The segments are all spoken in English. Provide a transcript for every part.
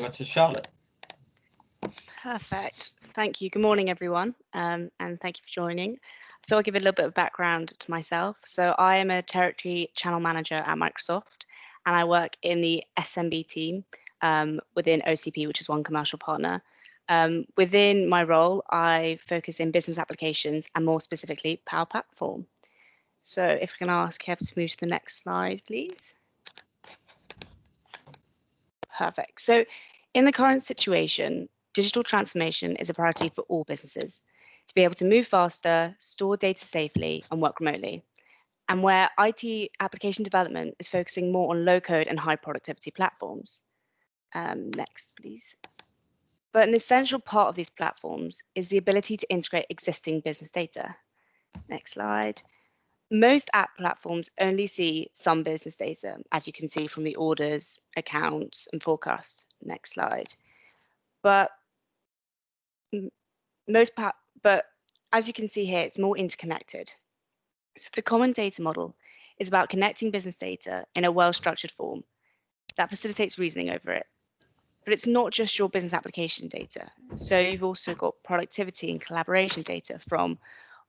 over to Charlotte. Perfect. Thank you. Good morning, everyone, and thank you for joining. So I'll give a little bit of background to myself. So I am a territory channel manager at Microsoft, and I work in the SMB team within OCP, which is one commercial partner. Within my role, I focus in business applications and more specifically Power Platform. So if we can ask Kev to move to the next slide, please. Perfect. So in the current situation, digital transformation is a priority for all businesses to be able to move faster, store data safely, and work remotely. And where IT application development is focusing more on low-code and high productivity platforms. Next, please. But an essential part of these platforms is the ability to integrate existing business data. Next slide. Most app platforms only see some business data, as you can see from the orders, accounts, and forecasts. Next slide. But as you can see here, it's more interconnected. So the common data model is about connecting business data in a well-structured form that facilitates reasoning over it. But it's not just your business application data. So you've also got productivity and collaboration data from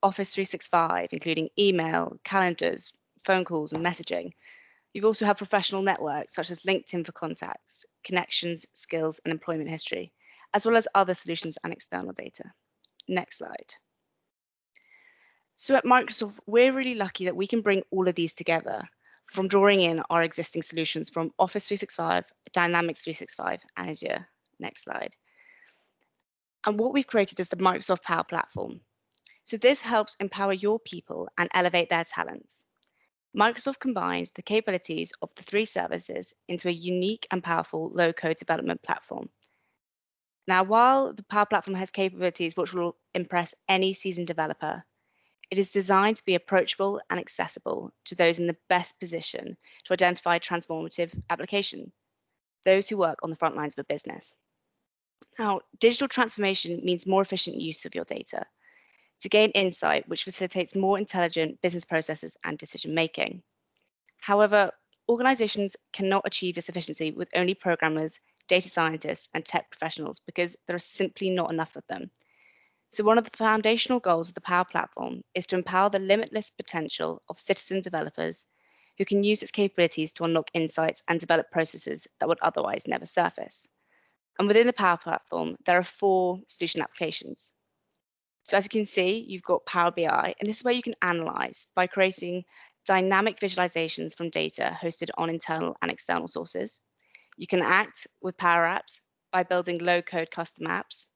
Office 365, including email, calendars, phone calls, and messaging. You've also had professional networks such as LinkedIn for contacts, connections, skills, and employment history, as well as other solutions and external data. Next slide. So at Microsoft, we're really lucky that we can bring all of these together from drawing in our existing solutions from Office 365, Dynamics 365, and Azure. Next slide. And what we've created is the Microsoft Power Platform. So this helps empower your people and elevate their talents. Microsoft combines the capabilities of the three services into a unique and powerful low-code development platform. Now, while the Power Platform has capabilities which will impress any seasoned developer, it is designed to be approachable and accessible to those in the best position to identify transformative application, those who work on the front lines of a business. Now, digital transformation means more efficient use of your data to gain insight, which facilitates more intelligent business processes and decision making. However, organizations cannot achieve this efficiency with only programmers, data scientists, and tech professionals because there are simply not enough of them. So one of the foundational goals of the Power Platform is to empower the limitless potential of citizen developers who can use its capabilities to unlock insights and develop processes that would otherwise never surface. And within the Power Platform, there are 4 solution applications. So as you can see, you've got PowerBI, and this is where you can analyze by creating dynamic visualizations from data hosted on internal and external sources. You can act with Power Apps by building low-code custom apps,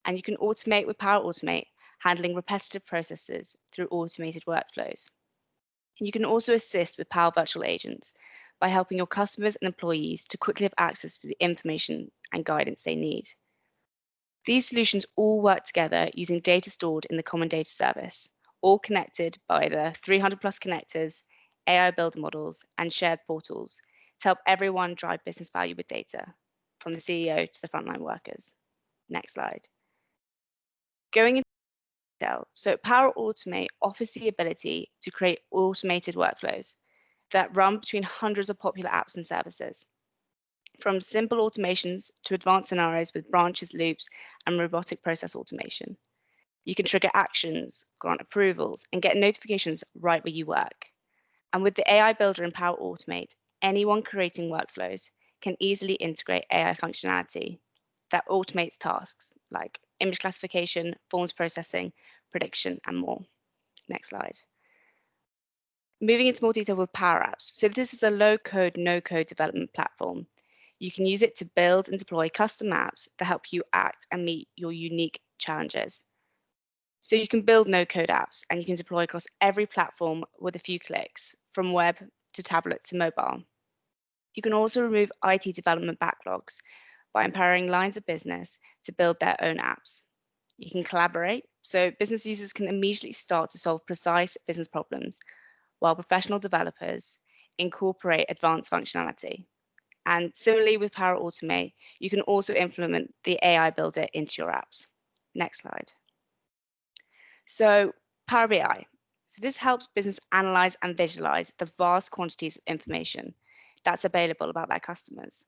and you can automate with Power Automate, handling repetitive processes through automated workflows. And you can also assist with Power Virtual Agents by helping your customers and employees to quickly have access to the information and guidance they need. These solutions all work together using data stored in the common data service, all connected by the 300+ connectors, AI builder models, and shared portals to help everyone drive business value with data, from the CEO to the frontline workers. Next slide. Going into detail, so Power Automate offers the ability to create automated workflows that run between hundreds of popular apps and services. From simple automations to advanced scenarios with branches, loops, and robotic process automation. You can trigger actions, grant approvals, and get notifications right where you work. And with the AI Builder in Power Automate, anyone creating workflows can easily integrate AI functionality that automates tasks like image classification, forms processing, prediction, and more. Next slide. Moving into more detail with Power Apps. So this is a low-code, no-code development platform. You can use it to build and deploy custom apps that help you act and meet your unique challenges. So you can build no-code apps and you can deploy across every platform with a few clicks, from web to tablet to mobile. You can also remove IT development backlogs by empowering lines of business to build their own apps. You can collaborate, so business users can immediately start to solve precise business problems, while professional developers incorporate advanced functionality. And similarly with Power Automate, you can also implement the AI Builder into your apps. Next slide. So Power BI. So this helps business analyze and visualize the vast quantities of information that's available about their customers,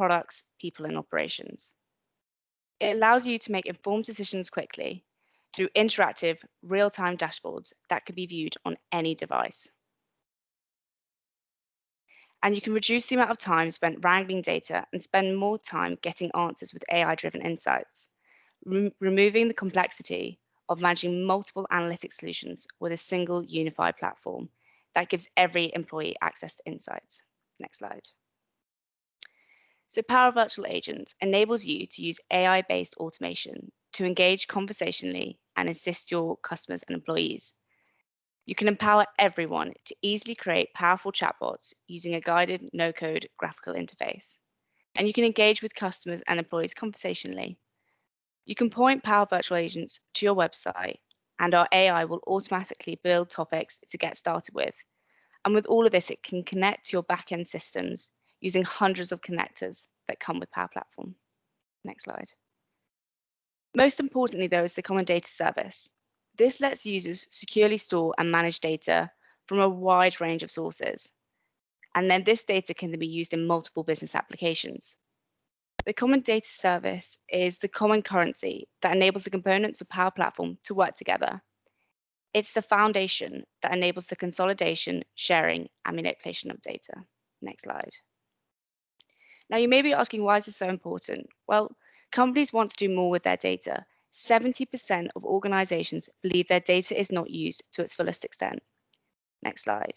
products, people, and operations. It allows you to make informed decisions quickly through interactive, real-time dashboards that can be viewed on any device. And you can reduce the amount of time spent wrangling data and spend more time getting answers with AI-driven insights, removing the complexity of managing multiple analytic solutions with a single unified platform that gives every employee access to insights. Next slide. So Power Virtual Agents enables you to use AI-based automation to engage conversationally and assist your customers and employees. You can empower everyone to easily create powerful chatbots using a guided no-code graphical interface. And you can engage with customers and employees conversationally. You can point Power Virtual Agents to your website, and our AI will automatically build topics to get started with. And with all of this, it can connect to your back-end systems using hundreds of connectors that come with Power Platform. Next slide. Most importantly, though, is the Common Data Service. This lets users securely store and manage data from a wide range of sources. And then this data can be used in multiple business applications. The Common Data Service is the common currency that enables the components of Power Platform to work together. It's the foundation that enables the consolidation, sharing, and manipulation of data. Next slide. Now, you may be asking, why is this so important? Well, companies want to do more with their data. 70% of organizations believe their data is not used to its fullest extent. Next slide.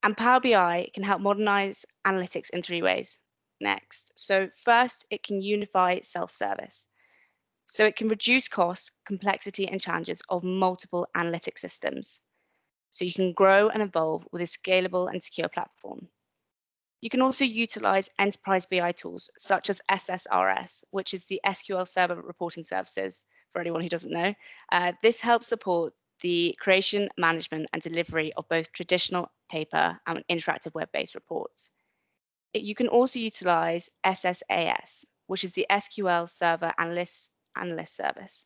And Power BI can help modernize analytics in 3 ways. Next. So first, it can unify self-service. So it can reduce cost, complexity, and challenges of multiple analytic systems. So you can grow and evolve with a scalable and secure platform. You can also utilize enterprise BI tools such as SSRS, which is the SQL Server Reporting Services, for anyone who doesn't know. This helps support the creation, management, and delivery of both traditional paper and interactive web-based reports. You can also utilize SSAS, which is the SQL Server Analyst Service.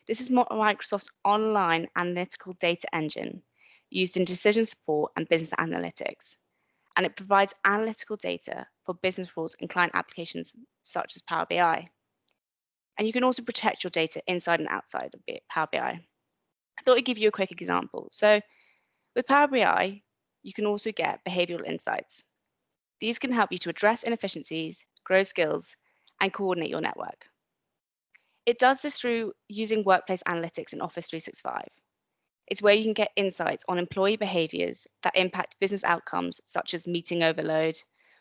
This is Microsoft's online analytical data engine used in decision support and business analytics. And it provides analytical data for business reports and client applications such as Power BI. And you can also protect your data inside and outside of Power BI. I thought I'd give you a quick example. So with Power BI, you can also get behavioral insights. These can help you to address inefficiencies, grow skills, and coordinate your network. It does this through using workplace analytics in Office 365. It's where you can get insights on employee behaviors that impact business outcomes, such as meeting overload,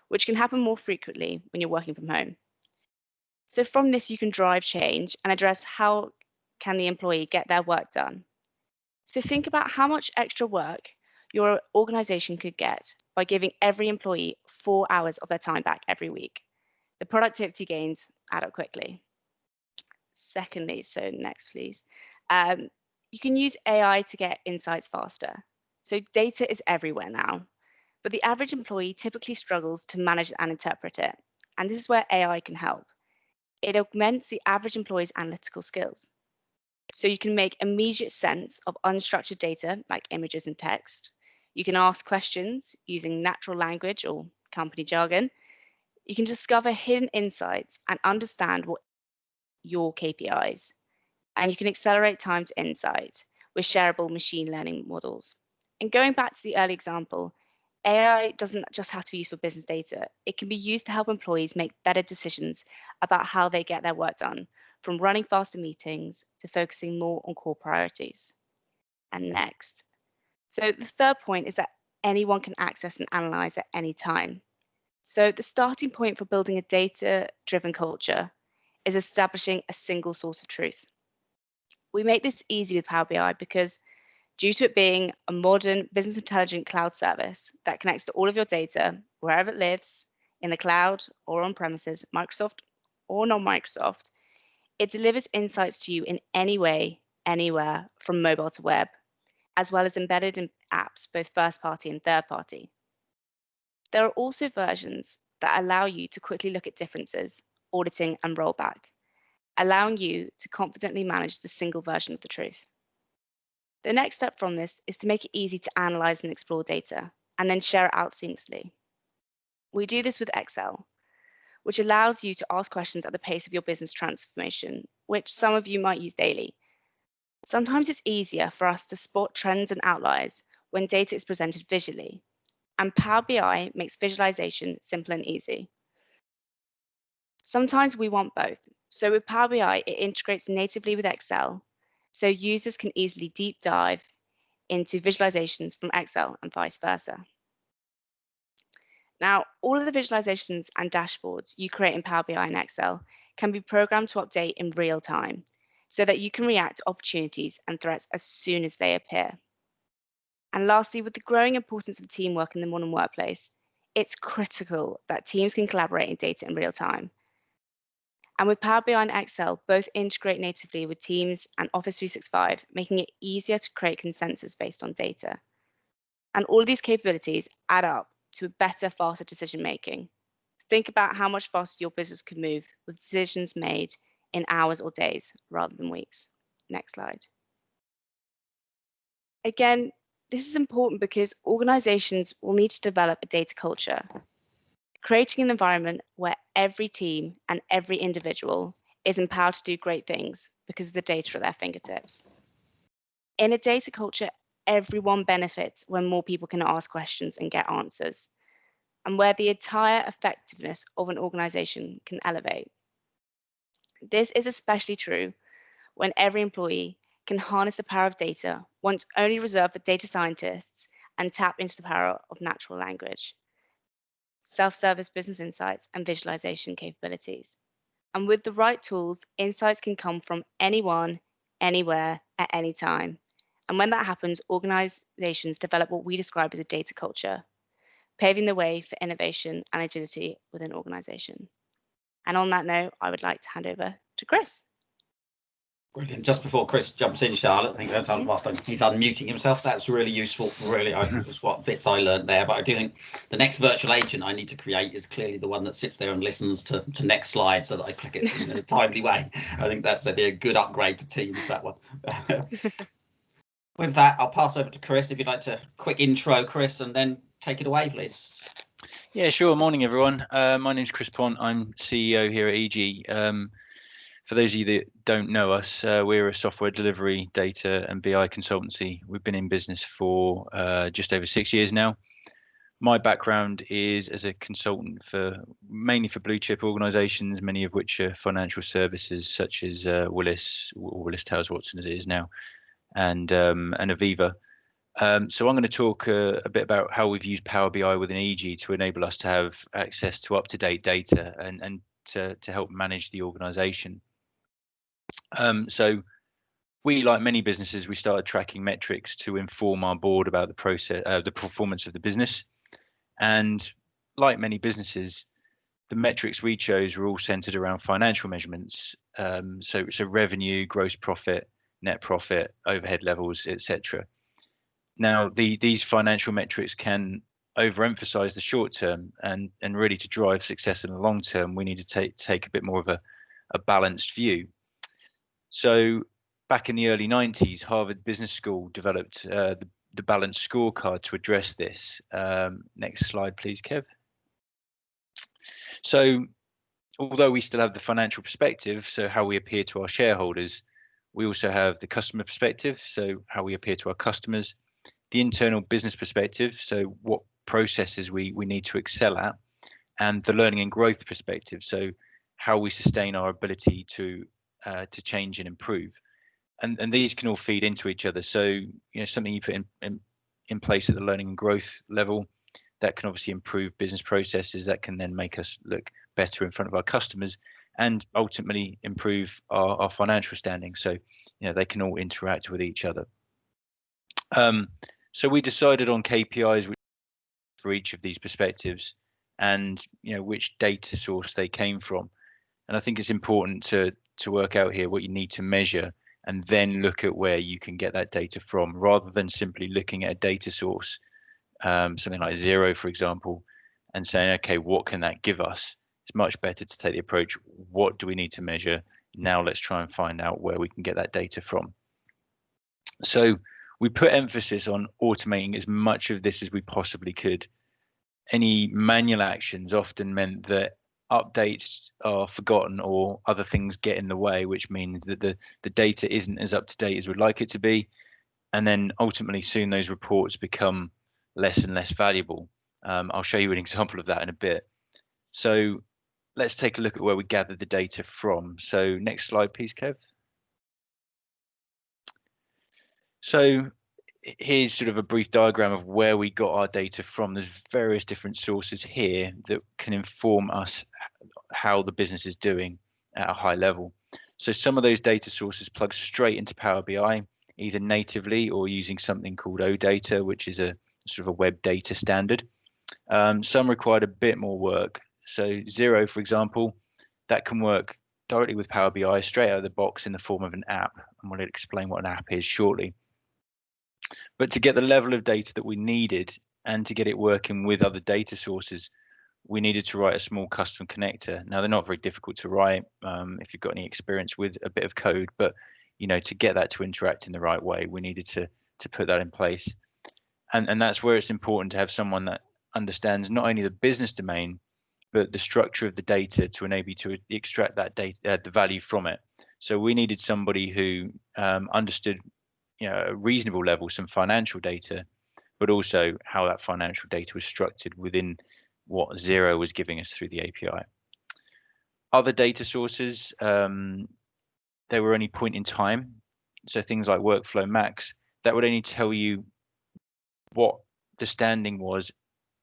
which can happen more frequently when you're working from home. So from this, you can drive change and address how can the employee get their work done. So think about how much extra work your organization could get by giving every employee 4 hours of their time back every week. The productivity gains add up quickly. Secondly, so next please. You can use AI to get insights faster. So data is everywhere now, but the average employee typically struggles to manage and interpret it. And this is where AI can help. It augments the average employee's analytical skills. So you can make immediate sense of unstructured data like images and text. You can ask questions using natural language or company jargon. You can discover hidden insights and understand what your KPIs. And you can accelerate time to insight with shareable machine learning models. And going back to the early example, AI doesn't just have to be used for business data. It can be used to help employees make better decisions about how they get their work done, from running faster meetings to focusing more on core priorities. And next. So the third point is that anyone can access and analyze at any time. So the starting point for building a data-driven culture is establishing a single source of truth. We make this easy with Power BI because due to it being a modern business intelligent cloud service that connects to all of your data, wherever it lives, in the cloud or on premises, Microsoft or non-Microsoft, it delivers insights to you in any way, anywhere, from mobile to web, as well as embedded in apps, both first party and third party. There are also versions that allow you to quickly look at differences, auditing and rollback, allowing you to confidently manage the single version of the truth. The next step from this is to make it easy to analyze and explore data, and then share it out seamlessly. We do this with Excel. which allows you to ask questions at the pace of your business transformation, which some of you might use daily. Sometimes it's easier for us to spot trends and outliers when data is presented visually, and Power BI makes visualization simple and easy. Sometimes we want both. So with Power BI, it integrates natively with Excel, so users can easily deep dive into visualizations from Excel and vice versa. Now, all of the visualizations and dashboards you create in Power BI and Excel can be programmed to update in real time so that you can react to opportunities and threats as soon as they appear. And lastly, with the growing importance of teamwork in the modern workplace, it's critical that teams can collaborate in data in real time. And with Power BI and Excel, both integrate natively with Teams and Office 365, making it easier to create consensus based on data. And all of these capabilities add up to a better, faster decision making. Think about how much faster your business could move with decisions made in hours or days rather than weeks. Next slide. Again, this is important because organizations will need to develop a data culture, creating an environment where every team and every individual is empowered to do great things because of the data at their fingertips. In a data culture, everyone benefits when more people can ask questions and get answers, and where the entire effectiveness of an organization can elevate. This is especially true when every employee can harness the power of data once only reserved for data scientists and tap into the power of natural language, self-service business insights, and visualization capabilities. And with the right tools, insights can come from anyone, anywhere, at any time. And when that happens, organizations develop what we describe as a data culture, paving the way for innovation and agility within organization. And on that note, I would like to hand over to Chris. Brilliant. Just before Chris jumps in, Charlotte, I think whilst he's unmuting himself, that's really useful. Really, was what bits I learned there. But I do think the next virtual agent I need to create is clearly the one that sits there and listens to next slide so that I click it in a timely way. I think that's a good upgrade to Teams, that one. With that, I'll pass over to Chris. If you'd like to quick intro, Chris, and then take it away, please. Yeah, sure. Morning, everyone. My name's Chris Pont. I'm CEO here at IJYI. For those of you that don't know us, we're a software delivery, data and BI consultancy. We've been in business for just over 6 years now. My background is as a consultant mainly for blue chip organisations, many of which are financial services such as Willis Towers Watson as it is now, and Aviva. So I'm going to talk a bit about how we've used Power BI within IJYI to enable us to have access to up-to-date data and to help manage the organisation. So we, like many businesses, we started tracking metrics to inform our board about the process, the performance of the business. And like many businesses, the metrics we chose were all centered around financial measurements. So revenue, gross profit, net profit, overhead levels, etc. Now, these financial metrics can overemphasize the short term, and really to drive success in the long term, we need to take a bit more of a balanced view. So back in the early 90s, Harvard Business School developed the balanced scorecard to address this. Next slide, please, Kev. So although we still have the financial perspective, so how we appear to our shareholders, we also have the customer perspective, so how we appear to our customers, the internal business perspective, so what processes we need to excel at, and the learning and growth perspective, so how we sustain our ability to change and improve. And these can all feed into each other. So, something you put in place at the learning and growth level, that can obviously improve business processes, that can then make us look better in front of our customers, and ultimately improve our financial standing. So, they can all interact with each other. So we decided on KPIs for each of these perspectives, and which data source they came from. And I think it's important to work out here what you need to measure, and then look at where you can get that data from, rather than simply looking at a data source, something like Xero, for example, and saying, okay, what can that give us? It's much better to take the approach, what do we need to measure? Now let's try and find out where we can get that data from. So we put emphasis on automating as much of this as we possibly could. Any manual actions often meant that updates are forgotten or other things get in the way, which means that the data isn't as up to date as we'd like it to be. And then ultimately soon those reports become less and less valuable. I'll show you an example of that in a bit. So let's take a look at where we gathered the data from. So next slide, please, Kev. So here's sort of a brief diagram of where we got our data from. There's various different sources here that can inform us how the business is doing at a high level. So some of those data sources plug straight into Power BI, either natively or using something called OData, which is a sort of a web data standard. Some required a bit more work. So Zero, for example, that can work directly with Power BI straight out of the box in the form of an app. And we'll explain what an app is shortly. But to get the level of data that we needed and to get it working with other data sources, we needed to write a small custom connector. Now, they're not very difficult to write if you've got any experience with a bit of code, but to get that to interact in the right way, we needed to put that in place. And that's where it's important to have someone that understands not only the business domain, but the structure of the data to enable you to extract that data, the value from it. So we needed somebody who understood at a reasonable level some financial data, but also how that financial data was structured within what Zero was giving us through the API. Other data sources, they were only point in time. So things like Workflow Max, that would only tell you what the standing was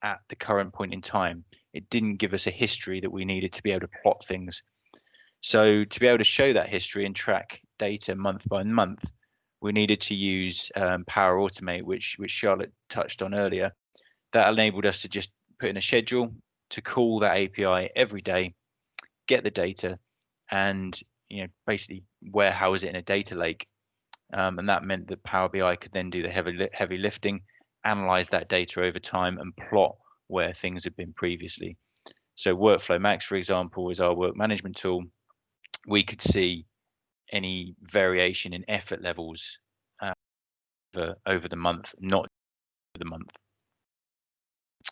at the current point in time. It didn't give us a history that we needed to be able to plot things. So to be able to show that history and track data month by month, we needed to use Power Automate, which Charlotte touched on earlier. That enabled us to just put in a schedule to call that API every day, get the data, and basically warehouse it in a data lake. And that meant that Power BI could then do the heavy lifting, analyze that data over time, and plot where things had been previously. So Workflow Max, for example, is our work management tool. We could see any variation in effort levels over the month, not the month.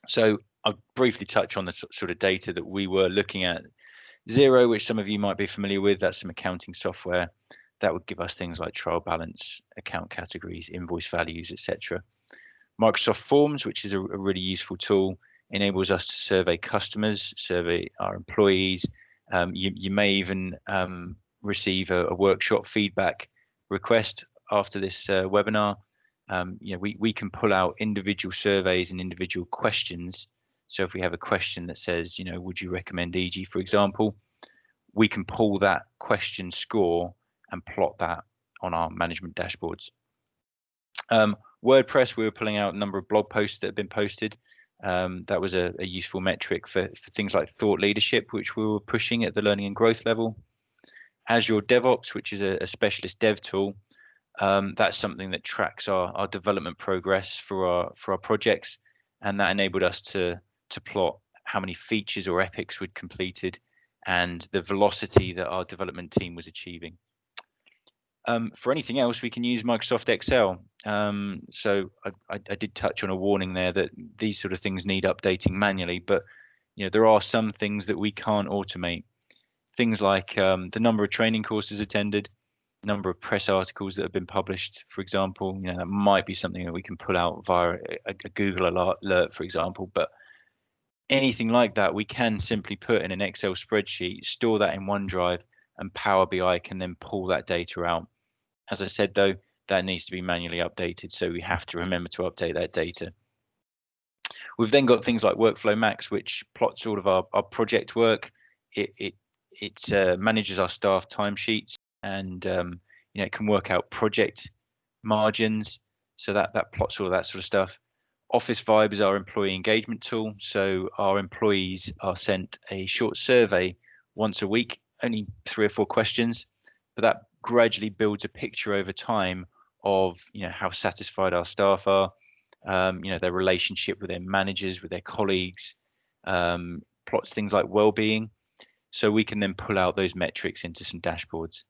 So I'll briefly touch on the sort of data that we were looking at. Zero, which some of you might be familiar with, that's some accounting software that would give us things like trial balance, account categories, invoice values, etc. Microsoft Forms, which is a really useful tool, enables us to survey customers, survey our employees. You may even receive a workshop feedback request after this webinar. We can pull out individual surveys and individual questions. So if we have a question that says, would you recommend EG, for example, we can pull that question score and plot that on our management dashboards. WordPress, we were pulling out a number of blog posts that have been posted. That was a useful metric for things like thought leadership, which we were pushing at the learning and growth level. Azure DevOps, which is a specialist dev tool. That's something that tracks our development progress for our projects, and that enabled us to plot how many features or epics we'd completed and the velocity that our development team was achieving. For anything else, we can use Microsoft Excel. So I did touch on a warning there that these sort of things need updating manually, but there are some things that we can't automate. Things like the number of training courses attended, number of press articles that have been published, for example. That might be something that we can pull out via a Google alert, for example. But anything like that, we can simply put in an Excel spreadsheet, store that in OneDrive, and Power BI can then pull that data out. As I said, though, that needs to be manually updated, so we have to remember to update that data. We've then got things like Workflow Max, which plots all of our project work. It manages our staff timesheets, and it can work out project margins. So that plots all of that sort of stuff. Office Vibe is our employee engagement tool. So our employees are sent a short survey once a week, only 3 or 4 questions, but that gradually builds a picture over time of how satisfied our staff are, their relationship with their managers, with their colleagues, plots things like well-being, so we can then pull out those metrics into some dashboards.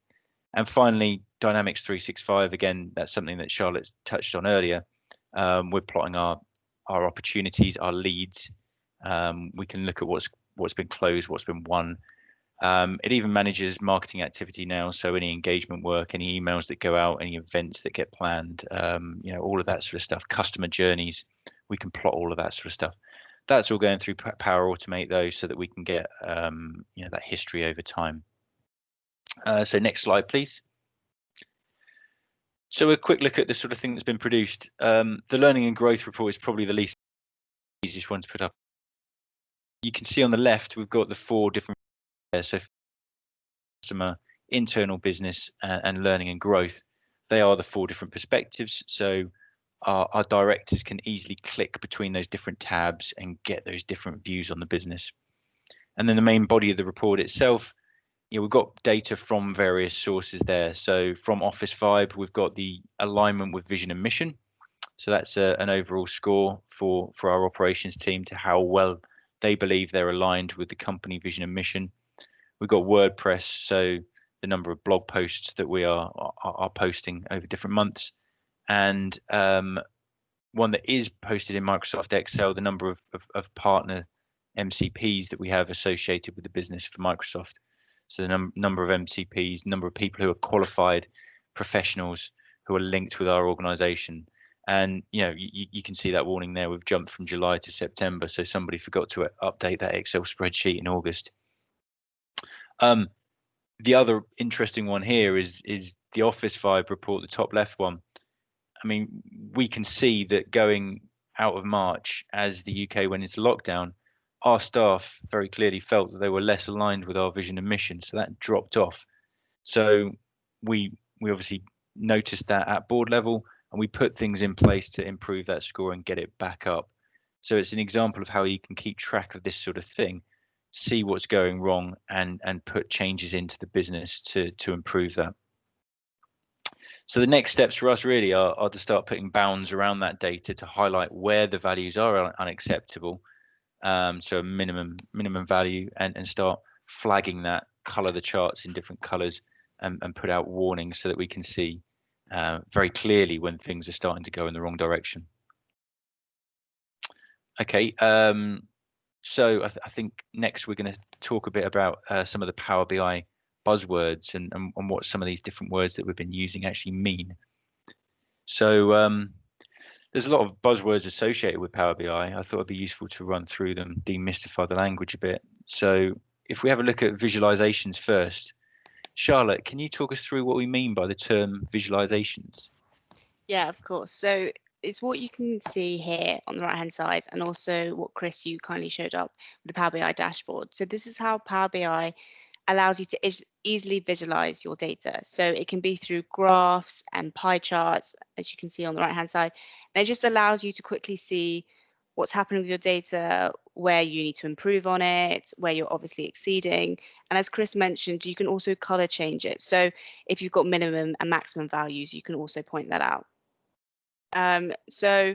And finally, Dynamics 365, again, that's something that Charlotte touched on earlier. We're plotting our opportunities, our leads. We can look at what's what's been closed, what's been won. It even manages marketing activity now, so any engagement work, any emails that go out, any events that get planned, all of that sort of stuff, customer journeys, we can plot all of that sort of stuff. That's all going through Power Automate though, so that we can get that history over time. So next slide, please. So a quick look at the sort of thing that's been produced. The learning and growth report is probably the easiest one to put up. You can see on the left, we've got the 4 different so customer, internal business, and learning and growth. They are the 4 different perspectives. So our directors can easily click between those different tabs and get those different views on the business. And then the main body of the report itself, we've got data from various sources there. So from Office Vibe, we've got the alignment with vision and mission. So that's an overall score for our operations team to how well they believe they're aligned with the company vision and mission. We've got WordPress, so the number of blog posts that we are posting over different months, and one that is posted in Microsoft Excel, the number of partner MCPs that we have associated with the business for Microsoft. So the number of MCPs, number of people who are qualified professionals who are linked with our organization. And you can see that warning there. We've jumped from July to September, so somebody forgot to update that Excel spreadsheet in August. The other interesting one here is the Office Vibe report, the top left one. I mean, we can see that going out of March, as the UK went into lockdown, our staff very clearly felt that they were less aligned with our vision and mission, so that dropped off. So we obviously noticed that at board level, and we put things in place to improve that score and get it back up. So it's an example of how you can keep track of this sort of thing, see what's going wrong, and put changes into the business to improve that. So the next steps for us really are to start putting bounds around that data to highlight where the values are unacceptable. So a minimum value, and start flagging that, color the charts in different colors, and put out warnings so that we can see very clearly when things are starting to go in the wrong direction. Okay, so I think next we're going to talk a bit about some of the Power BI buzzwords and what some of these different words that we've been using actually mean. So there's a lot of buzzwords associated with Power BI. I thought it'd be useful to run through them, demystify the language a bit. So if we have a look at visualizations first, Charlotte, can you talk us through what we mean by the term visualizations? Yeah, of course. So it's what you can see here on the right hand side, and also what Chris, you kindly showed up with the Power BI dashboard. So this is how Power BI allows you to easily visualize your data. So it can be through graphs and pie charts, as you can see on the right hand side. And it just allows you to quickly see what's happening with your data, where you need to improve on it, where you're obviously exceeding. And as Chris mentioned, you can also color change it. So if you've got minimum and maximum values, you can also point that out. So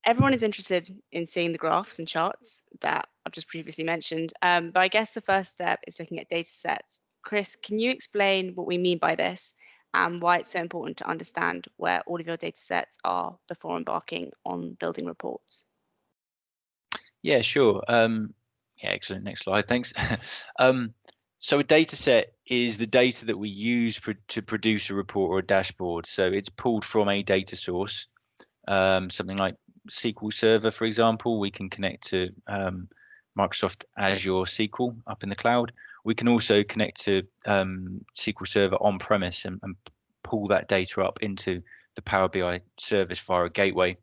everyone is interested in seeing the graphs and charts that I've just previously mentioned. But I guess the first step is looking at data sets. Chris, can you explain what we mean by this and why it's so important to understand where all of your data sets are before embarking on building reports? Yeah, sure. Yeah, excellent. Next slide, thanks. So a data set is the data that we use to produce a report or a dashboard. So it's pulled from a data source, something like SQL Server, for example. We can connect to Microsoft Azure SQL up in the cloud. We can also connect to SQL Server on premise and pull that data up into the Power BI service via a gateway.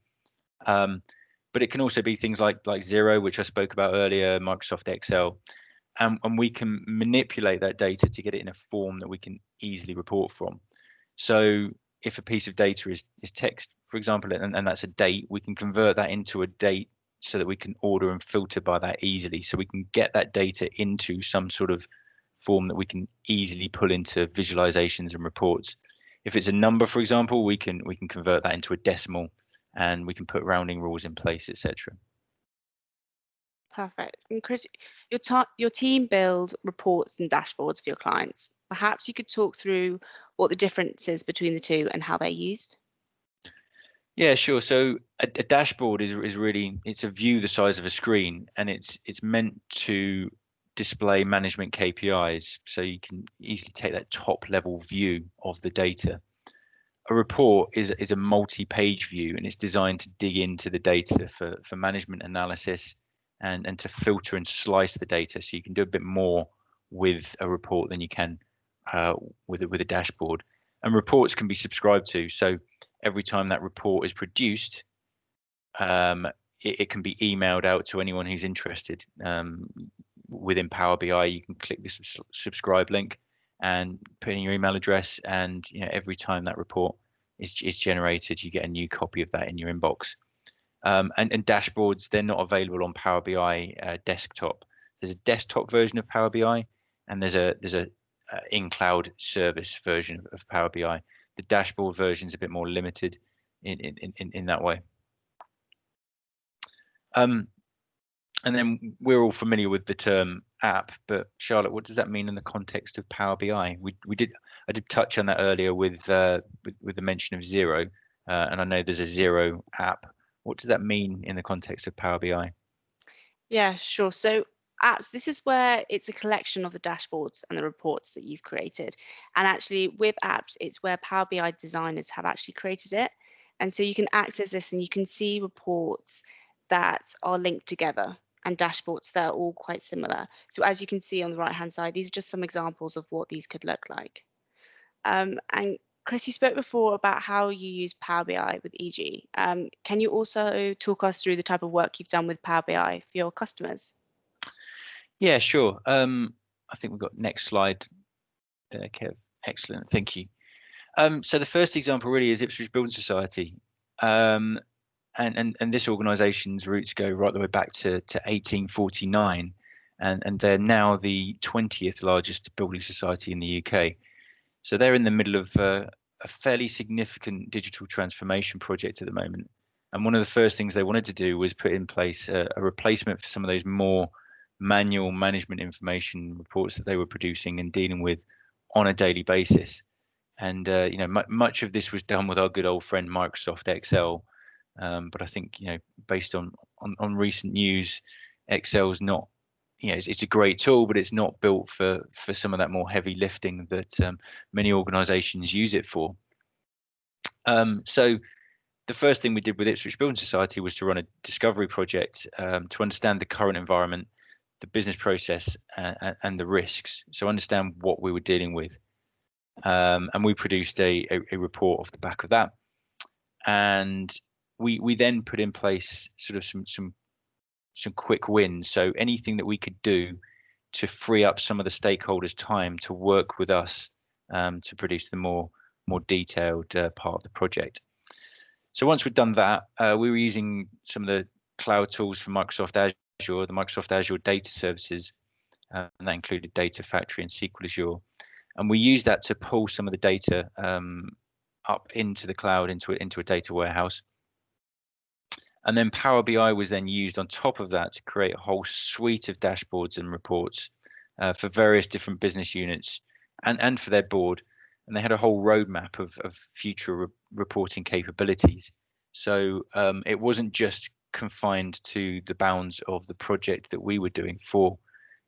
But it can also be things like Xero, which I spoke about earlier, Microsoft Excel, and we can manipulate that data to get it in a form that we can easily report from. So if a piece of data is text, for example, and that's a date, we can convert that into a date so that we can order and filter by that easily. So we can get that data into some sort of form that we can easily pull into visualizations and reports. If it's a number, for example, we can convert that into a decimal, and we can put rounding rules in place, etc. Perfect. And Chris, your team build reports and dashboards for your clients. Perhaps you could talk through what the difference is between the two and how they're used. Yeah, sure. So a dashboard is really, it's a view the size of a screen, and it's meant to display management KPIs, so you can easily take that top level view of the data. A report is a multi-page view, and it's designed to dig into the data for management analysis and to filter and slice the data, so you can do a bit more with a report than you can with a dashboard. And reports can be subscribed to, so every time that report is produced, it can be emailed out to anyone who's interested. Within Power BI, you can click this subscribe link and put in your email address, and every time that report is generated, you get a new copy of that in your inbox. And dashboards, they're not available on Power BI desktop. There's a desktop version of Power BI, and there's a in-cloud service version of Power BI. The dashboard version is a bit more limited in that way. And then we're all familiar with the term app, but Charlotte, what does that mean in the context of Power BI? I did touch on that earlier with the mention of Zero, and I know there's a Zero app. What does that mean in the context of Power BI? Yeah, sure. So apps, this is where it's a collection of the dashboards and the reports that you've created. And actually with apps, it's where Power BI designers have actually created it. And so you can access this and you can see reports that are linked together and dashboards that are all quite similar. So as you can see on the right-hand side, these are just some examples of what these could look like. And Chris, you spoke before about how you use Power BI with EG. Can you also talk us through the type of work you've done with Power BI for your customers? Yeah, sure. I think we've got next slide. Kev, excellent, thank you. So the first example really is Ipswich Building Society. And this organisation's roots go right the way back to 1849, and they're now the 20th largest building society in the UK. So they're in the middle of a fairly significant digital transformation project at the moment. And one of the first things they wanted to do was put in place a replacement for some of those more manual management information reports that they were producing and dealing with on a daily basis. And much of this was done with our good old friend Microsoft Excel. But I think based on recent news, Excel's not, it's a great tool, but it's not built for some of that more heavy lifting that many organisations use it for. So the first thing we did with Ipswich Building Society was to run a discovery project to understand the current environment, the business process, and the risks. So understand what we were dealing with. And we produced a report off the back of that. And we then put in place sort of some quick wins. So anything that we could do to free up some of the stakeholders' time to work with us to produce the more detailed part of the project. So once we'd done that, we were using some of the cloud tools from Microsoft Azure, the Microsoft Azure data services, and that included Data Factory and SQL Azure. And we used that to pull some of the data up into the cloud, into a data warehouse. And then Power BI was then used on top of that to create a whole suite of dashboards and reports for various different business units and for their board. And they had a whole roadmap of future reporting capabilities. So it wasn't just confined to the bounds of the project that we were doing for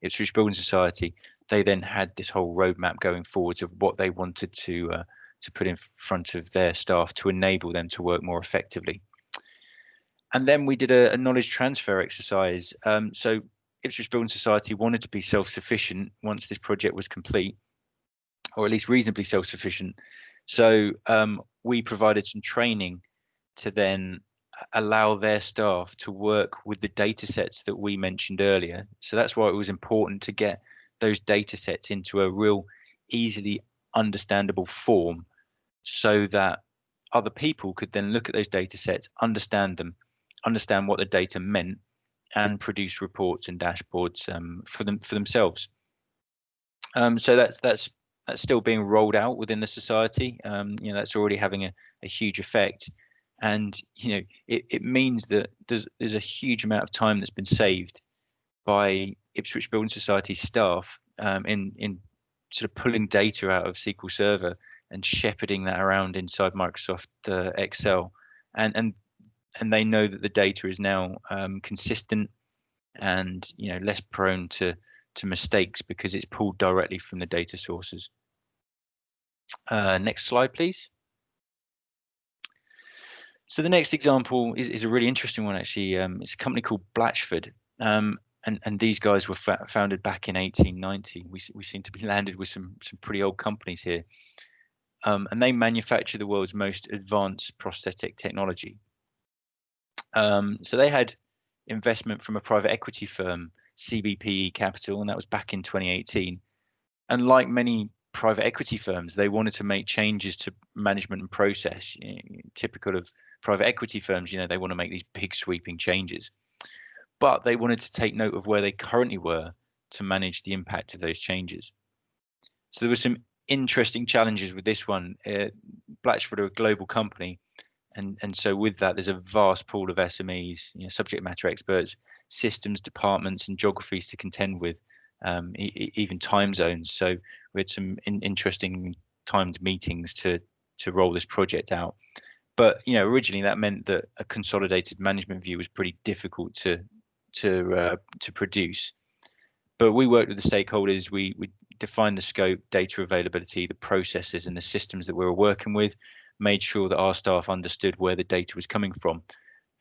Ipswich Building Society. They then had this whole roadmap going forwards of what they wanted to put in front of their staff to enable them to work more effectively. And then we did a knowledge transfer exercise. So Ipswich Building Society wanted to be self-sufficient once this project was complete, or at least reasonably self-sufficient. So we provided some training to then allow their staff to work with the data sets that we mentioned earlier. So that's why it was important to get those data sets into a real easily understandable form, so that other people could then look at those data sets, understand them, understand what the data meant, and produce reports and dashboards for themselves. So that's still being rolled out within the society. That's already having a huge effect, and it means that there's a huge amount of time that's been saved by Ipswich Building Society staff in sort of pulling data out of SQL Server and shepherding that around inside Microsoft Excel and they know that the data is now consistent and less prone to mistakes because it's pulled directly from the data sources. Next slide, please. So the next example is a really interesting one, actually. It's a company called Blackstone, and these guys were founded back in 1890. We seem to be landed with some pretty old companies here, and they manufacture the world's most advanced prosthetic technology. So they had investment from a private equity firm, CBPE Capital, and that was back in 2018. And like many private equity firms, they wanted to make changes to management and process. Typical of private equity firms, they want to make these big sweeping changes, but they wanted to take note of where they currently were to manage the impact of those changes. So there were some interesting challenges with this one. Blackstone are a global company, and so with that, there's a vast pool of SMEs, subject matter experts, systems departments, and geographies to contend with, even time zones. So we had some interesting timed meetings to roll this project out. But originally that meant that a consolidated management view was pretty difficult to produce. But we worked with the stakeholders. We defined the scope, data availability, the processes, and the systems that we were working with. Made sure that our staff understood where the data was coming from,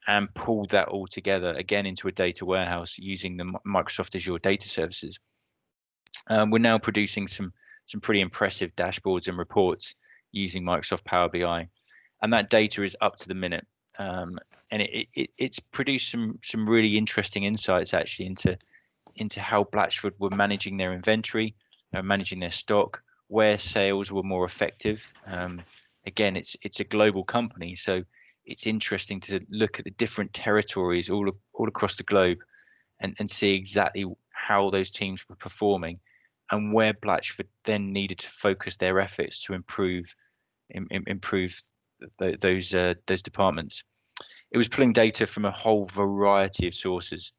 and pulled that all together again into a data warehouse using the Microsoft Azure data services. We're now producing some pretty impressive dashboards and reports using Microsoft PowerBI, and that data is up to the minute. And it's produced some really interesting insights actually into how Blackstone were managing their inventory, managing their stock, where sales were more effective. Again, it's a global company, so it's interesting to look at the different territories all across the globe and see exactly how those teams were performing and where Blackstone then needed to focus their efforts to improve those departments. It was pulling data from a whole variety of sources.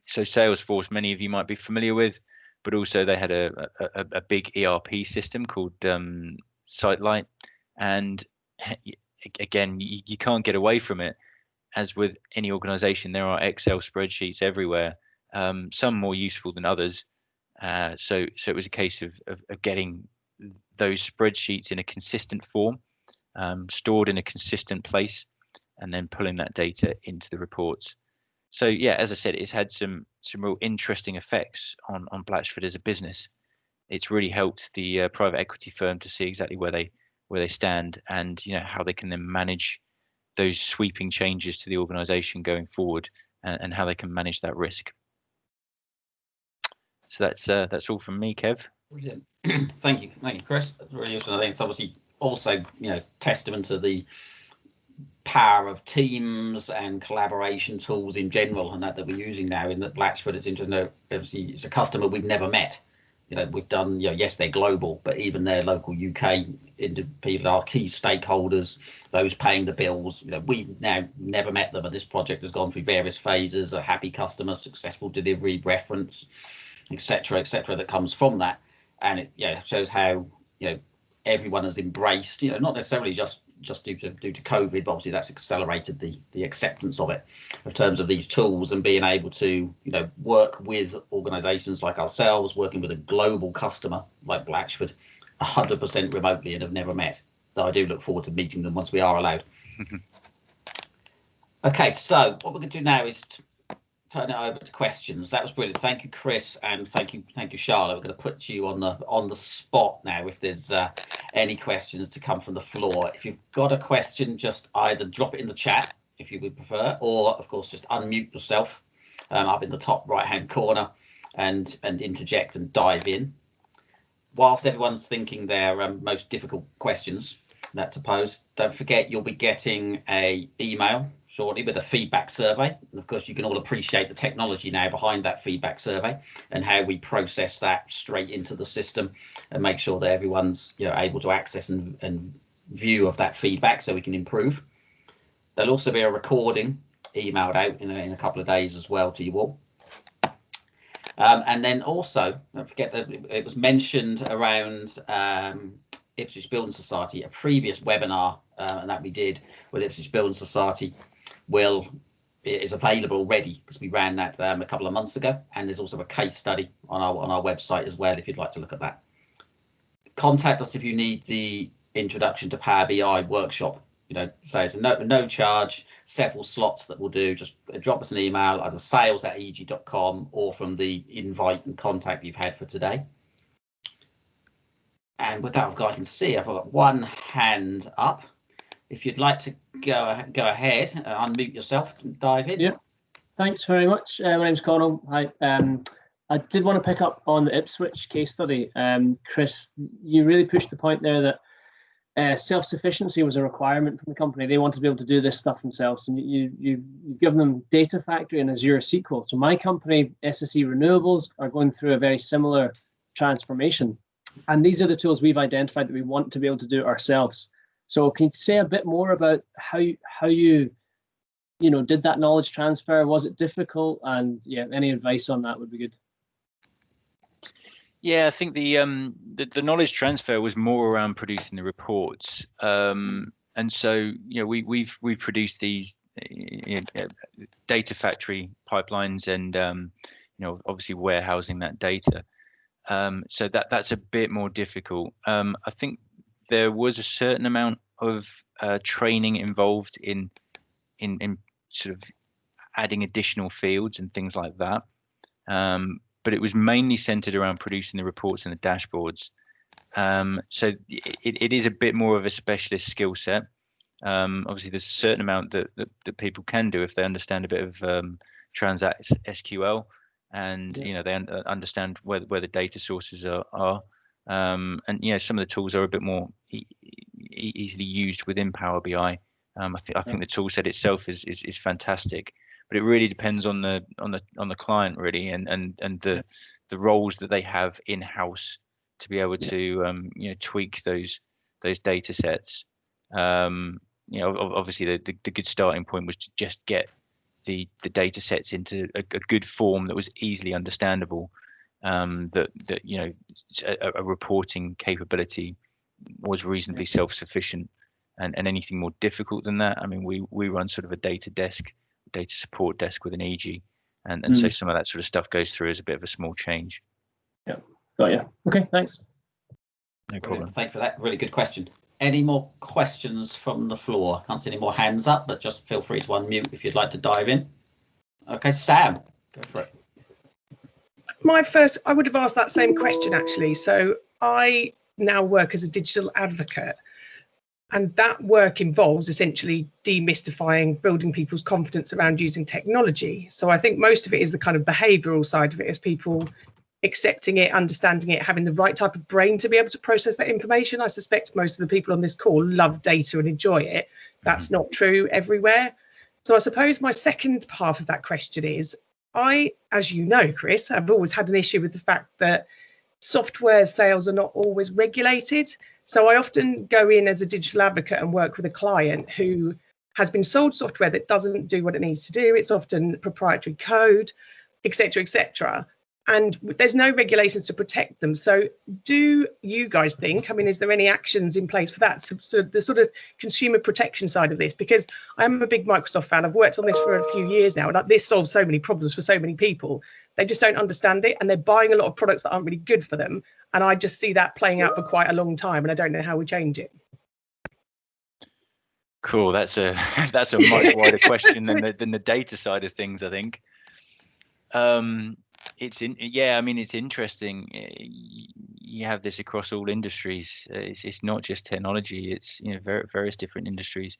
So Salesforce, many of you might be familiar with, but also they had a big ERP system called SiteLight. And again, you can't get away from it. As with any organization, there are Excel spreadsheets everywhere, some more useful than others. So it was a case of getting those spreadsheets in a consistent form, stored in a consistent place, and then pulling that data into the reports. So yeah, as I said, it's had some real interesting effects on Blackstone as a business. It's really helped the private equity firm to see exactly where they stand, and how they can then manage those sweeping changes to the organization going forward, and how they can manage that risk. So that's all from me, Kev. Brilliant. Thank you, Chris. That's really useful. I think it's obviously also testament to the power of teams and collaboration tools in general, and that we're using now. In that Blackstone, it's interesting. Obviously, it's a customer we've never met. We've done, yes, they're global, but even their local UK people are key stakeholders, those paying the bills. We've now never met them, but this project has gone through various phases: a happy customer, successful delivery, reference, etc., that comes from that. And it shows how everyone has embraced, not necessarily just due to COVID, but obviously that's accelerated the acceptance of it in terms of these tools, and being able to work with organizations like ourselves, working with a global customer like Blackstone 100% remotely and have never met. Though I do look forward to meeting them once we are allowed. Okay, so what we're going to do now is turn it over to questions. That was brilliant. Thank you, Chris, and thank you, Charlotte. We're going to put you on the spot now. If there's any questions to come from the floor, if you've got a question, just either drop it in the chat if you would prefer, or of course just unmute yourself up in the top right-hand corner and interject and dive in. Whilst everyone's thinking their most difficult questions to pose, don't forget you'll be getting a email shortly with a feedback survey. And of course, you can all appreciate the technology now behind that feedback survey and how we process that straight into the system and make sure that everyone's able to access and view of that feedback so we can improve. There'll also be a recording emailed out in a couple of days as well to you all. And then also, don't forget that it was mentioned around Ipswich Building Society, a previous webinar and that we did with Ipswich Building Society, is available already because we ran that a couple of months ago, and there's also a case study on our website as well if you'd like to look at that. Contact us if you need the introduction to Power BI workshop. So it's no charge, several slots that we'll do. Just drop us an email, either sales@ijyi.com or from the invite and contact you've had for today. And with that, I can see I've got one hand up. If you'd like to go ahead, unmute yourself and dive in. Yeah, thanks very much. My name's Connell. Hi. I did want to pick up on the Ipswich case study. Chris, you really pushed the point there that self-sufficiency was a requirement from the company. They wanted to be able to do this stuff themselves, and you've given them Data Factory and Azure SQL. So my company, SSE Renewables, are going through a very similar transformation, and these are the tools we've identified that we want to be able to do it ourselves. So can you say a bit more about how you did that knowledge transfer? Was it difficult? And yeah, any advice on that would be good. Yeah, I think the knowledge transfer was more around producing the reports, and so we've produced these Data Factory pipelines, and obviously warehousing that data. So that's a bit more difficult. I think there was a certain amount of training involved in sort of adding additional fields and things like that. But it was mainly centered around producing the reports and the dashboards. So it is a bit more of a specialist skill set. Obviously, there's a certain amount that people can do if they understand a bit of Transact SQL, and they understand where the data sources are. And some of the tools are a bit more easily used within Power BI. I think the tool set itself is fantastic, but it really depends on the client really, and the roles that they have in house to be able to tweak those data sets. Obviously the good starting point was to just get the data sets into a good form that was easily understandable. That a reporting capability was reasonably self-sufficient, and anything more difficult than that, I mean, we run sort of a data support desk with an EG, and so some of that sort of stuff goes through as a bit of a small change. Yeah, got you. Okay, thanks. No problem. Thank you for that. Really good question. Any more questions from the floor? Can't see any more hands up, but just feel free to unmute if you'd like to dive in. Okay, Sam, go for it. I would have asked that same question actually. So I now work as a digital advocate, and that work involves essentially demystifying, building people's confidence around using technology. So I think most of it is the kind of behavioural side of it, as people accepting it, understanding it, having the right type of brain to be able to process that information. I suspect most of the people on this call love data and enjoy it. That's not true everywhere. So I suppose my second half of that question is, I, as you know, Chris, have always had an issue with the fact that software sales are not always regulated. So I often go in as a digital advocate and work with a client who has been sold software that doesn't do what it needs to do. It's often proprietary code, etc., etc. And there's no regulations to protect them. So do you guys think, I mean, is there any actions in place for that? So the sort of consumer protection side of this, because I'm a big Microsoft fan. I've worked on this for a few years now, and this solves so many problems for so many people. They just don't understand it, and they're buying a lot of products that aren't really good for them. And I just see that playing out for quite a long time, and I don't know how we change it. Cool. That's a much wider question than the data side of things, I think. It's interesting. You have this across all industries. It's not just technology. It's various different industries.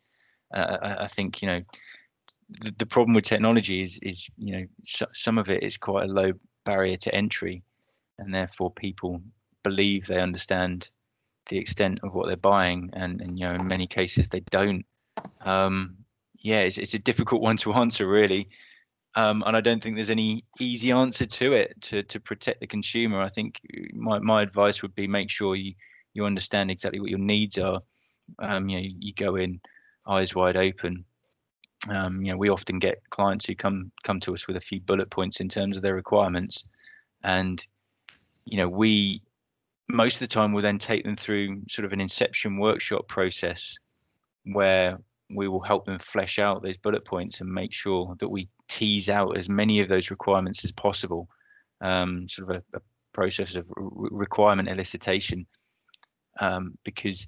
I think the problem with technology is some of it is quite a low barrier to entry, and therefore people believe they understand the extent of what they're buying, and in many cases they don't. It's a difficult one to answer really. And I don't think there's any easy answer to it to protect the consumer. I think my advice would be make sure you understand exactly what your needs are. You go in eyes wide open. We often get clients who come to us with a few bullet points in terms of their requirements, and we most of the time will then take them through sort of an inception workshop process where we will help them flesh out those bullet points and make sure that we tease out as many of those requirements as possible. Sort of a process of requirement elicitation, because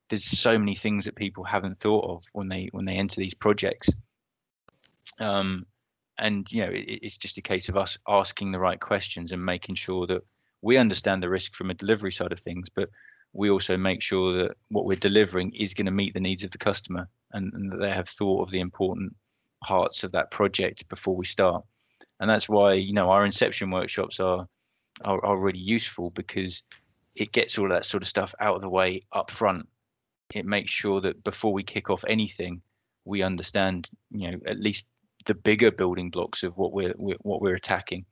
there's so many things that people haven't thought of when they enter these projects. And it's just a case of us asking the right questions and making sure that we understand the risk from a delivery side of things, but we also make sure that what we're delivering is going to meet the needs of the customer, and that they have thought of the important parts of that project before we start. And that's why our inception workshops are really useful, because it gets all that sort of stuff out of the way up front. It makes sure that before we kick off anything, we understand at least the bigger building blocks of what we're attacking.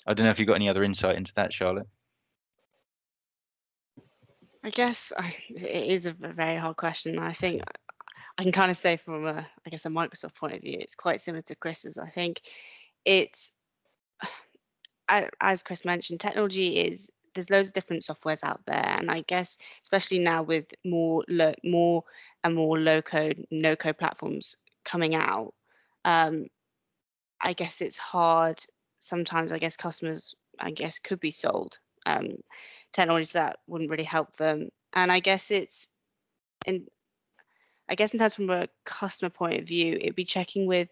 I don't know if you've got any other insight into that, Charlotte. I guess it is a very hard question. I think I can kind of say from a Microsoft point of view, it's quite similar to Chris's. I think it's, as Chris mentioned, there's loads of different softwares out there, and I guess especially now with more and more low code, no code platforms coming out, I guess it's hard sometimes. I guess customers could be sold technologies that wouldn't really help them, and I guess in terms from a customer point of view, it'd be checking with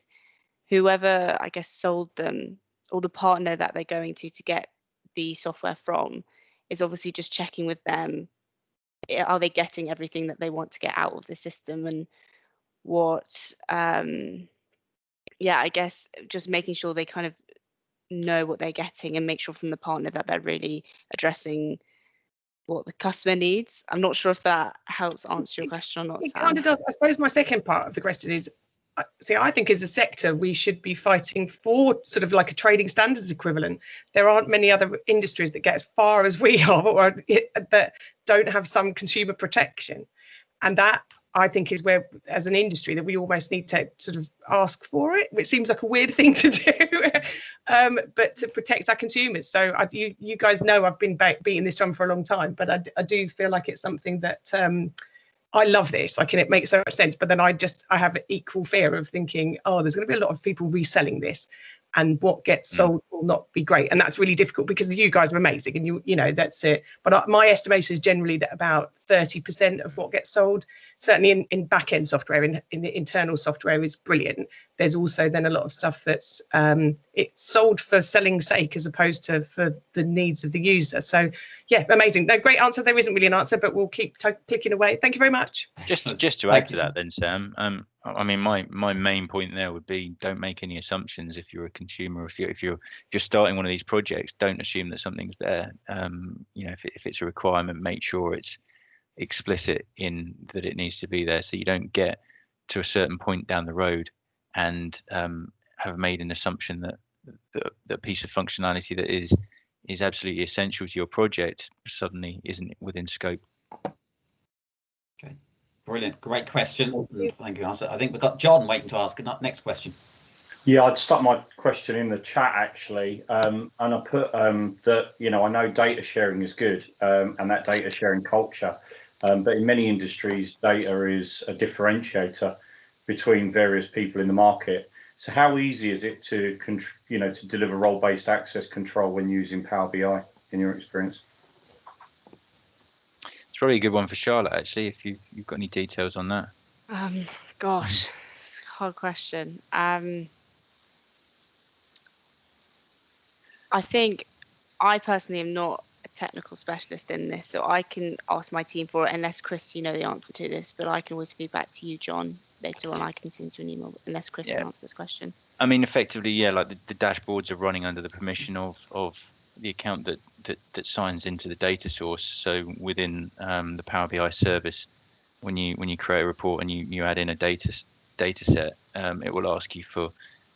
whoever sold them, or the partner that they're going to get the software from, is obviously just checking with them, are they getting everything that they want to get out of the system, and what I guess just making sure they kind of know what they're getting, and make sure from the partner that they're really addressing what the customer needs. I'm not sure if that helps answer your question or not, It Sam. kind of does. I suppose my second part of the question is, I think as a sector, we should be fighting for sort of like a trading standards equivalent. There aren't many other industries that get as far as we are, or that don't have some consumer protection. And that, I think, is where, as an industry, that we almost need to sort of ask for it, which seems like a weird thing to do, but to protect our consumers. So you guys know I've been beating this drum for a long time, but I do feel like it's something that I love this, and it makes so much sense. But then I have equal fear of thinking, oh, there's going to be a lot of people reselling this, and what gets sold will not be great. And that's really difficult, because you guys are amazing, and you know that's it. But my estimation is generally that about 30% of what gets sold, certainly in back end software, in the internal software, is brilliant. There's also then a lot of stuff that's it's sold for selling sake as opposed to for the needs of the user. So yeah, amazing. No, great answer. There isn't really an answer, but we'll keep clicking away. Thank you very much. Just to add to that then, Sam, I mean, my main point there would be, don't make any assumptions if you're a consumer. If you're starting one of these projects, don't assume that something's there. If it's a requirement, make sure it's explicit in that it needs to be there, so you don't get to a certain point down the road and have made an assumption that the piece of functionality that is absolutely essential to your project suddenly isn't within scope. Okay, brilliant, great question. Thank you, answer. I think we've got John waiting to ask a next question. Yeah, I'd stuck my question in the chat actually, and I put that I know data sharing is good, and that data sharing culture, but in many industries, data is a differentiator between various people in the market. So how easy is it to deliver role-based access control when using Power BI in your experience? It's probably a good one for Charlotte, actually, if you've got any details on that. Gosh, it's a hard question. I think I personally am not a technical specialist in this, so I can ask my team for it, unless Chris, you know the answer to this, but I can always feed back to you, John, later on. I can send you an email, unless Chris can answer this question. I mean, effectively, yeah, like the dashboards are running under the permission of the account that signs into the data source. So within the Power BI service, when you create a report and you add in a data set, it will ask you for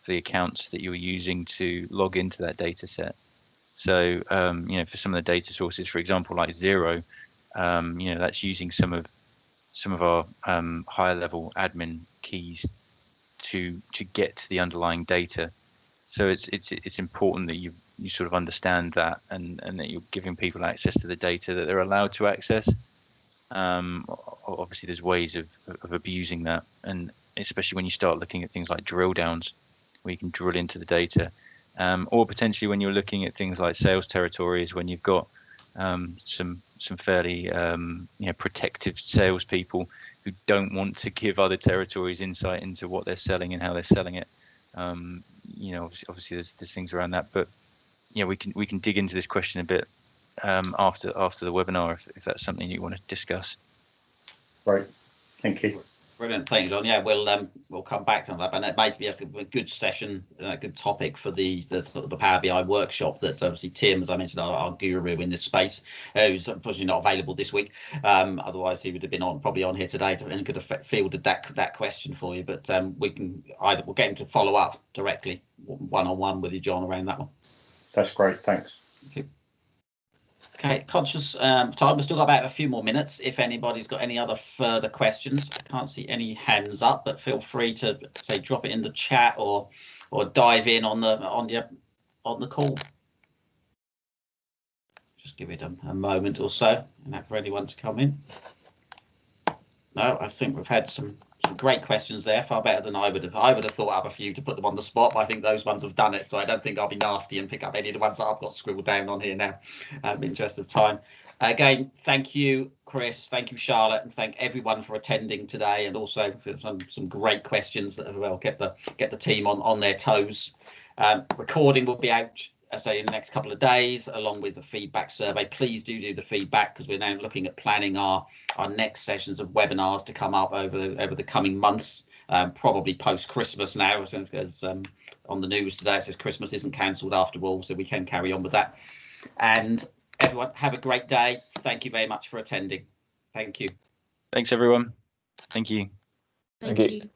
the accounts that you're using to log into that data set. So for some of the data sources, for example, like Xero, that's using some of our higher level admin keys to get to the underlying data. So it's important that you sort of understand that, and that you're giving people access to the data that they're allowed to access. Obviously, there's ways of abusing that, and especially when you start looking at things like drill downs, where you can drill into the data, or potentially when you're looking at things like sales territories, when you've got some fairly protective salespeople who don't want to give other territories insight into what they're selling and how they're selling it. Obviously there's things around that, but we can dig into this question a bit after the webinar if that's something you want to discuss. Great, thank you. Brilliant, thank you, John. Yeah, we'll come back to that, and it might be a good session, a good topic for the Power BI workshop that obviously Tim, as I mentioned, our guru in this space, who's unfortunately not available this week. Otherwise, he would have been probably on here today and could have fielded that question for you. But we'll get him to follow up directly, one-on-one with you, John, around that one. That's great, thanks. Thank you. Okay, conscious time. We've still got about a few more minutes. If anybody's got any other further questions, I can't see any hands up, but feel free to drop it in the chat or dive in on the call. Just give it a moment or so and for anyone to come in. No, I think we've had some great questions there, far better than I would have thought up a few to put them on the spot, but I think those ones have done it, so I don't think I'll be nasty and pick up any of the ones that I've got scribbled down on here now, in interest of time. Again, thank you, Chris, thank you, Charlotte, and thank everyone for attending today, and also for some great questions that have get the team on their toes. Recording will be out, I say, in the next couple of days, along with the feedback survey. Please do the feedback, because we're now looking at planning our next sessions of webinars to come up over the coming months, probably post Christmas now, as on the news today it says Christmas isn't cancelled after all, so we can carry on with that. And everyone, have a great day. Thank you very much for attending. Thank you. Thanks, everyone. Thank you. Thank you.